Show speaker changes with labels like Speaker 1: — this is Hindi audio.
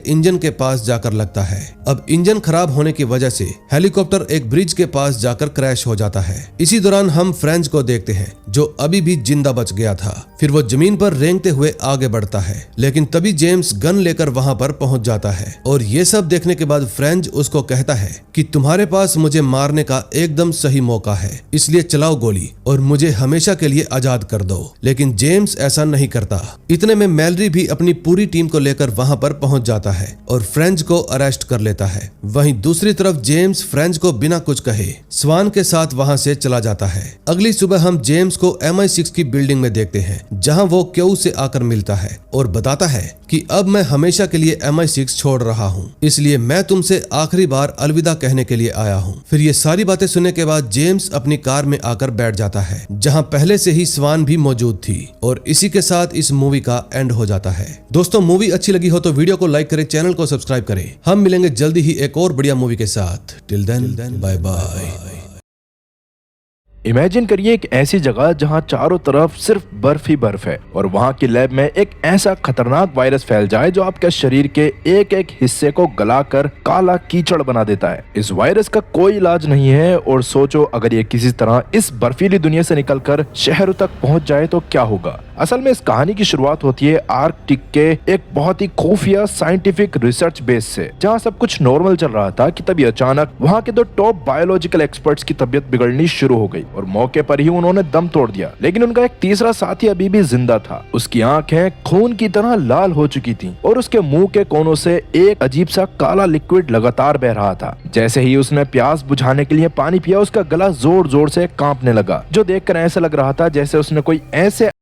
Speaker 1: इंजन के पास जाकर लगता है। अब इंजन खराब होने की वजह से हेलीकॉप्टर एक ब्रिज के पास जाकर क्रैश हो जाता है। इसी दौरान हम फ्रेंच को देखते हैं जो अभी भी जिंदा बच गया था। फिर वो जमीन पर रेंगते हुए आगे बढ़ता है, लेकिन तभी जेम्स गन लेकर वहां पर पहुंच जाता है और ये सब देखने के बाद फ्रेंच उसको कहता है कि तुम्हारे पास मुझे मारने का एकदम सही मौका है, इसलिए चलाओ गोली और मुझे हमेशा के लिए आजाद कर दो। लेकिन जेम्स ऐसा नहीं करता। इतने में मैलरी भी अपनी पूरी टीम को लेकर वहां पर पहुंच जाता है और फ्रेंच को अरेस्ट कर लेता है। वहीं दूसरी तरफ जेम्स फ्रेंच को बिना कुछ कहे स्वान के साथ वहां से चला जाता है। अगली सुबह हम जेम्स को MI6 की बिल्डिंग में देखते हैं, जहां वो क्यू से आकर मिलता है और बताता है कि अब मैं हमेशा के लिए MI6 छोड़ रहा हूं, इसलिए मैं तुमसे आखिरी बार अलविदा कहने के लिए आया हूं। फिर ये सारी बातें सुनने के बाद जेम्स अपनी कार में आकर बैठ जाता है, जहां पहले से ही स्वान भी मौजूद थी। और इसी के साथ इस मूवी का एंड हो जाता है। दोस्तों, मूवी अच्छी लगी हो तो वीडियो को लाइक करें, चैनल को सब्सक्राइब करें। हम मिलेंगे जल्दी ही एक और बढ़िया मूवी के साथ। Till then bye bye.
Speaker 2: Imagine करिए एक ऐसी जगह जहां चारों तरफ सिर्फ बर्फ ही बर्फ है और वहां की लैब में एक ऐसा खतरनाक वायरस फैल जाए जो आपके शरीर के एक एक हिस्से को गलाकर काला कीचड़ बना देता है। इस वायरस का कोई इलाज नहीं है और सोचो अगर ये किसी तरह इस बर्फीली दुनिया से निकलकर शहरों तक पहुंच जाए तो क्या होगा। असल में इस कहानी की शुरुआत होती है आर्कटिक के एक बहुत ही खुफिया साइंटिफिक रिसर्च बेस से, जहां सब कुछ नॉर्मल चल रहा था कि तभी अचानक वहां के दो टॉप बायोलॉजिकल एक्सपर्ट्स की तबीयत बिगड़नी शुरू हो गई और मौके पर ही उन्होंने दम तोड़ दिया। लेकिन उनका एक तीसरा साथी अभी भी जिंदा था। उसकी आंखें खून की तरह लाल हो चुकी थी और उसके मुंह के कोनों से एक अजीब सा काला लिक्विड लगातार बह रहा था। जैसे ही उसने प्यास बुझाने के लिए पानी पिया, उसका गला जोर जोर से कांपने लगा, जो देखकर ऐसा लग रहा था जैसे उसने कोई ऐसे